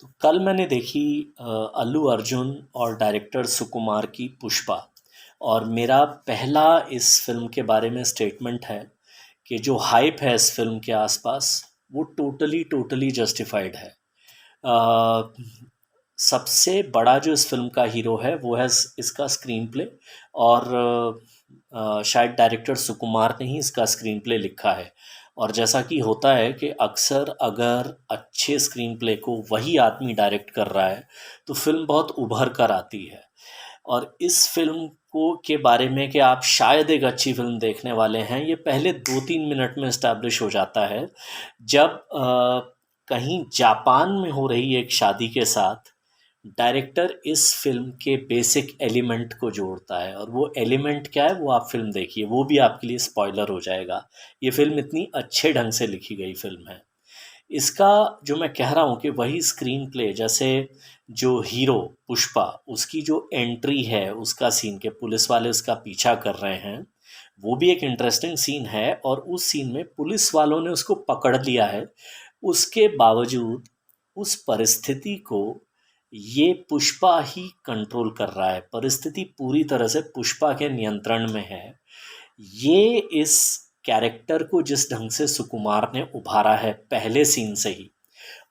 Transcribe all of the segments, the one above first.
तो कल मैंने देखी अल्लू अर्जुन और डायरेक्टर सुकुमार की पुष्पा। और मेरा पहला इस फिल्म के बारे में स्टेटमेंट है कि जो हाइप है इस फिल्म के आसपास वो टोटली टोटली जस्टिफाइड है। अ, सबसे बड़ा जो इस फिल्म का हीरो है वो है इसका स्क्रीन प्ले। और शायद डायरेक्टर सुकुमार ने ही इसका स्क्रीन प्ले लिखा है। और जैसा कि होता है कि अक्सर अगर अच्छे स्क्रीन प्ले को वही आदमी डायरेक्ट कर रहा है तो फिल्म बहुत उभर कर आती है। और इस फिल्म को के बारे में कि आप शायद एक अच्छी फिल्म देखने वाले हैं ये पहले 2-3 मिनट में इस्टेब्लिश हो जाता है जब कहीं जापान में हो रही एक शादी के साथ डायरेक्टर इस फिल्म के बेसिक एलिमेंट को जोड़ता है। और वो एलिमेंट क्या है वो आप फिल्म देखिए, वो भी आपके लिए स्पॉइलर हो जाएगा। ये फिल्म इतनी अच्छे ढंग से लिखी गई फिल्म है। इसका जो मैं कह रहा हूँ कि वही स्क्रीन प्ले, जैसे जो हीरो पुष्पा उसकी जो एंट्री है उसका सीन के पुलिस वाले उसका पीछा कर रहे हैं, वो भी एक इंटरेस्टिंग सीन है। और उस सीन में पुलिस वालों ने उसको पकड़ लिया है, उसके बावजूद उस परिस्थिति को ये पुष्पा ही कंट्रोल कर रहा है। परिस्थिति पूरी तरह से पुष्पा के नियंत्रण में है। ये इस कैरेक्टर को जिस ढंग से सुकुमार ने उभारा है पहले सीन से ही,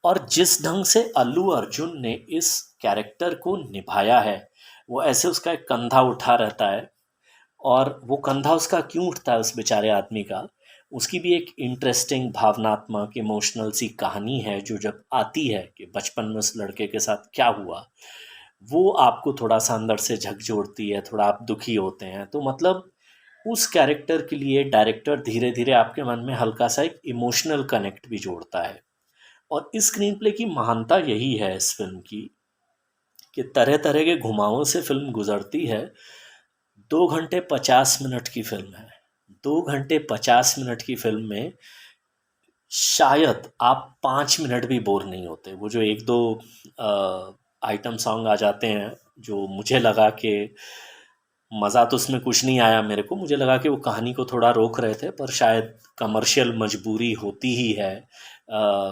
और जिस ढंग से अल्लू अर्जुन ने इस कैरेक्टर को निभाया है, वो ऐसे उसका एक कंधा उठा रहता है। और वो कंधा उसका क्यों उठता है उस बेचारे आदमी का, उसकी भी एक इंटरेस्टिंग भावनात्मक इमोशनल सी कहानी है जो जब आती है कि बचपन में उस लड़के के साथ क्या हुआ, वो आपको थोड़ा सा अंदर से झकझोरती है, थोड़ा आप दुखी होते हैं। तो मतलब उस कैरेक्टर के लिए डायरेक्टर धीरे धीरे आपके मन में हल्का सा एक इमोशनल कनेक्ट भी जोड़ता है। और इस स्क्रीन प्ले की महानता यही है इस फिल्म की कि तरह तरह के घुमावों से फिल्म गुजरती है। 2 घंटे 50 मिनट की फिल्म है। 2 घंटे 50 मिनट की फिल्म में शायद आप 5 मिनट भी बोर नहीं होते। वो जो एक दो आइटम सॉन्ग आ जाते हैं जो मुझे लगा कि मज़ा तो उसमें कुछ नहीं आया मेरे को, मुझे लगा कि वो कहानी को थोड़ा रोक रहे थे, पर शायद कमर्शियल मजबूरी होती ही है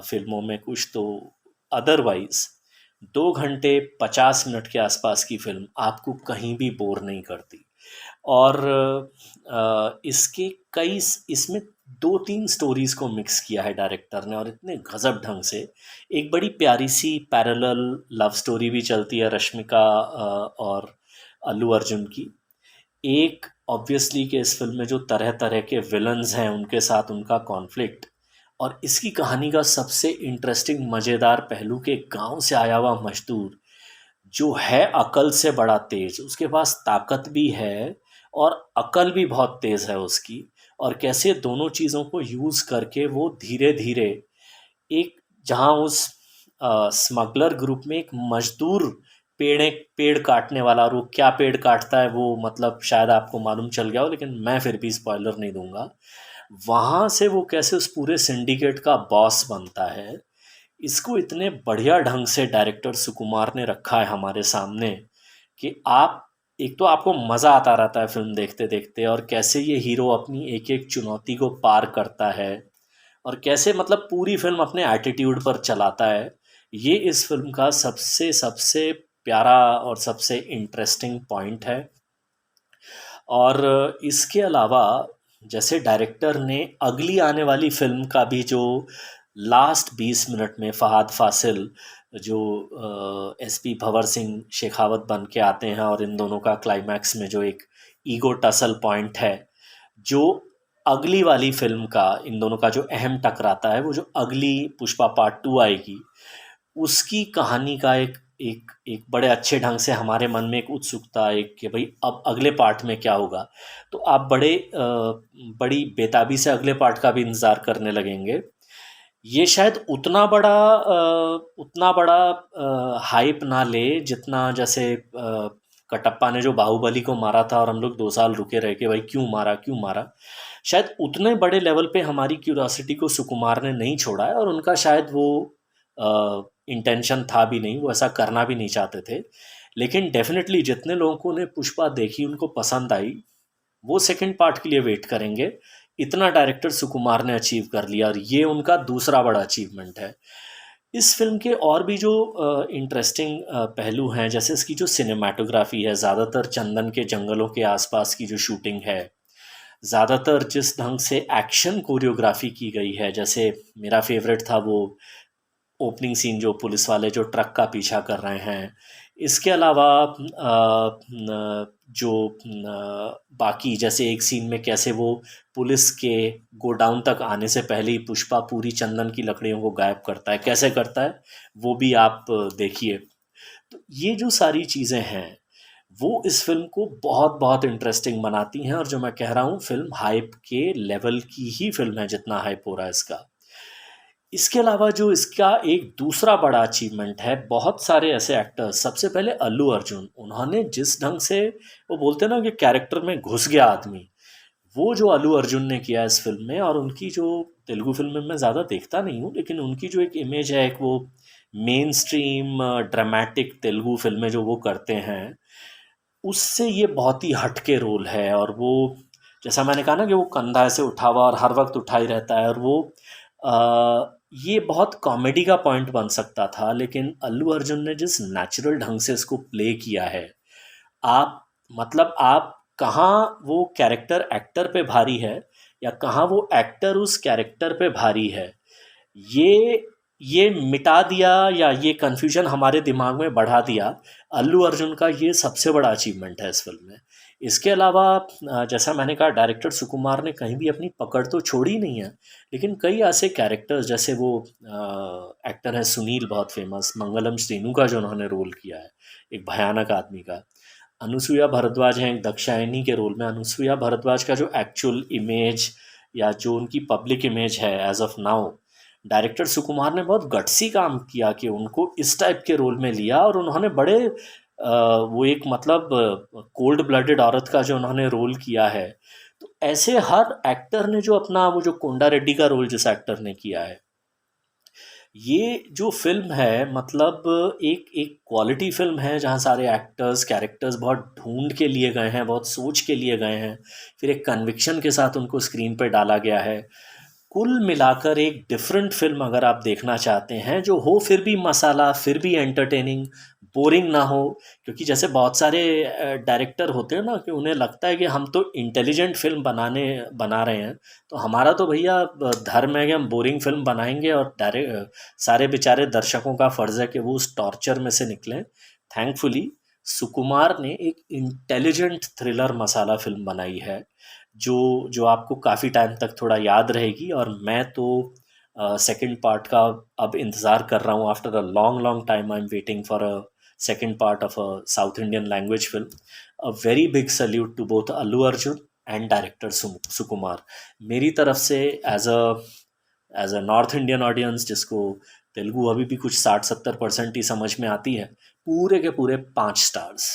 फिल्मों में कुछ तो। अदरवाइज 2 घंटे 50 मिनट के आसपास की फिल्म आपको कहीं भी बोर नहीं करती। और इसके कई इसमें 2-3 स्टोरीज़ को मिक्स किया है डायरेक्टर ने, और इतने गज़ब ढंग से। एक बड़ी प्यारी सी पैरेलल लव स्टोरी भी चलती है रश्मिका और अल्लू अर्जुन की। एक ऑब्वियसली कि इस फिल्म में जो तरह तरह के विलन्स हैं उनके साथ उनका कॉन्फ्लिक्ट। और इसकी कहानी का सबसे इंटरेस्टिंग मज़ेदार पहलू कि गांव से आया हुआ मजदूर जो है अकल से बड़ा तेज, उसके पास ताकत भी है और अकल भी बहुत तेज है उसकी। और कैसे दोनों चीज़ों को यूज़ करके वो धीरे धीरे एक, जहाँ उस स्मगलर ग्रुप में एक मजदूर पेड़ काटने वाला, और वो क्या पेड़ काटता है वो मतलब शायद आपको मालूम चल गया हो, लेकिन मैं फिर भी स्पॉइलर नहीं दूंगा। वहाँ से वो कैसे उस पूरे सिंडिकेट का बॉस बनता है, इसको इतने बढ़िया ढंग से डायरेक्टर सुकुमार ने रखा है हमारे सामने कि आप, एक तो आपको मज़ा आता रहता है फिल्म देखते देखते, और कैसे ये हीरो अपनी एक एक चुनौती को पार करता है, और कैसे मतलब पूरी फिल्म अपने एटीट्यूड पर चलाता है। ये इस फिल्म का सबसे सबसे प्यारा और सबसे इंटरेस्टिंग पॉइंट है। और इसके अलावा जैसे डायरेक्टर ने अगली आने वाली फिल्म का भी जो लास्ट 20 मिनट में फ़हाद फासिल जो एसपी भंवर सिंह शेखावत बन के आते हैं, और इन दोनों का क्लाइमैक्स में जो एक ईगो टसल पॉइंट है, जो अगली वाली फिल्म का इन दोनों का जो अहम टकराता है, वो जो अगली पुष्पा पार्ट 2 आएगी उसकी कहानी का एक एक एक बड़े अच्छे ढंग से हमारे मन में एक उत्सुकता, एक कि भाई अब अगले पार्ट में क्या होगा। तो आप बड़ी बेताबी से अगले पार्ट का भी इंतज़ार करने लगेंगे। ये शायद उतना बड़ा हाइप ना ले जितना जैसे कटप्पा ने जो बाहुबली को मारा था और हम लोग 2 साल रुके रहे कि भाई क्यों मारा क्यों मारा। शायद उतने बड़े लेवल पे हमारी क्यूरियोसिटी को सुकुमार ने नहीं छोड़ा है, और उनका शायद वो इंटेंशन था भी नहीं, वो ऐसा करना भी नहीं चाहते थे। लेकिन डेफिनेटली जितने लोगों ने पुष्पा देखी उनको पसंद आई, वो सेकंड पार्ट के लिए वेट करेंगे। इतना डायरेक्टर सुकुमार ने अचीव कर लिया, और ये उनका दूसरा बड़ा अचीवमेंट है। इस फ़िल्म के और भी जो इंटरेस्टिंग पहलू हैं, जैसे इसकी जो सिनेमैटोग्राफी है, ज़्यादातर चंदन के जंगलों के आसपास की जो शूटिंग है, ज़्यादातर जिस ढंग से एक्शन कोरियोग्राफी की गई है, जैसे मेरा फेवरेट था वो ओपनिंग सीन जो पुलिस वाले जो ट्रक का पीछा कर रहे हैं। इसके अलावा जो बाकी जैसे एक सीन में कैसे वो पुलिस के गोडाउन तक आने से पहले ही पुष्पा पूरी चंदन की लकड़ियों को गायब करता है, कैसे करता है वो भी आप देखिए। तो ये जो सारी चीज़ें हैं वो इस फिल्म को बहुत बहुत इंटरेस्टिंग बनाती हैं, और जो मैं कह रहा हूँ फिल्म हाइप के लेवल की ही फिल्म है जितना हाइप हो रहा है इसका। इसके अलावा जो इसका एक दूसरा बड़ा अचीवमेंट है, बहुत सारे ऐसे एक्टर्स, सबसे पहले अल्लू अर्जुन, उन्होंने जिस ढंग से वो बोलते हैं ना कि कैरेक्टर में घुस गया आदमी, वो जो अल्लू अर्जुन ने किया इस फिल्म में। और उनकी जो तेलुगु फिल्म में मैं ज़्यादा देखता नहीं हूँ, लेकिन उनकी जो एक इमेज है, एक वो मेन स्ट्रीम ड्रामेटिक तेलुगु फिल्में जो वो करते हैं, उससे ये बहुत ही हटके रोल है। और वो जैसा मैंने कहा ना कि वो कंधा ऐसे उठा हुआ और हर वक्त उठा ही रहता है, और वो ये बहुत कॉमेडी का पॉइंट बन सकता था, लेकिन अल्लू अर्जुन ने जिस नेचुरल ढंग से इसको प्ले किया है, आप मतलब आप कहाँ वो कैरेक्टर एक्टर पे भारी है या कहाँ वो एक्टर उस कैरेक्टर पे भारी है, ये ये मिटा दिया या ये कन्फ्यूजन हमारे दिमाग में बढ़ा दिया। अल्लू अर्जुन का ये सबसे बड़ा अचीवमेंट है इस फिल्म में। इसके अलावा जैसा मैंने कहा, डायरेक्टर सुकुमार ने कहीं भी अपनी पकड़ तो छोड़ी नहीं है, लेकिन कई ऐसे कैरेक्टर्स, जैसे वो एक्टर है सुनील, बहुत फेमस, मंगलम श्रीनू का जो उन्होंने रोल किया है एक भयानक आदमी का। अनुसुईया भारद्वाज हैं एक दक्षायनी के रोल में। अनुसुईया भारद्वाज का जो एक्चुअल इमेज या जो उनकी पब्लिक इमेज है एज ऑफ नाउ, डायरेक्टर सुकुमार ने बहुत गट्सी काम किया कि उनको इस टाइप के रोल में लिया, और उन्होंने बड़े वो एक मतलब कोल्ड ब्लडेड औरत का जो उन्होंने रोल किया है। तो ऐसे हर एक्टर ने जो अपना, वो जो कोंडा रेड्डी का रोल जिस एक्टर ने किया है, ये जो फ़िल्म है मतलब एक एक क्वालिटी फ़िल्म है जहाँ सारे एक्टर्स, कैरेक्टर्स बहुत ढूँढ के लिए गए हैं, बहुत सोच के लिए गए हैं, फिर एक कन्विक्शन के साथ उनको स्क्रीन पे डाला गया है। कुल मिलाकर एक डिफरेंट फ़िल्म अगर आप देखना चाहते हैं, जो हो फिर भी मसाला, फिर भी एंटरटेनिंग, बोरिंग ना हो। क्योंकि जैसे बहुत सारे डायरेक्टर होते हैं ना कि उन्हें लगता है कि हम तो इंटेलिजेंट फ़िल्म बना रहे हैं, तो हमारा तो भैया धर्म है कि हम बोरिंग फ़िल्म बनाएँगे, और सारे बेचारे दर्शकों का फ़र्ज़ है कि वो उस टॉर्चर में से निकलें। थैंकफुली सुकुमार ने एक इंटेलिजेंट थ्रिलर मसाला फ़िल्म बनाई है, जो जो आपको काफ़ी टाइम तक थोड़ा याद रहेगी। और मैं तो सेकंड पार्ट का अब इंतज़ार कर रहा हूँ। After a long long time I am waiting for a second part of a South Indian language film. A very big salute to both Allu Arjun and director Sukumar, मेरी तरफ से। As a North Indian audience जिसको तेलुगु अभी भी कुछ 60-70% ही समझ में आती है, पूरे के पूरे 5 स्टार्स।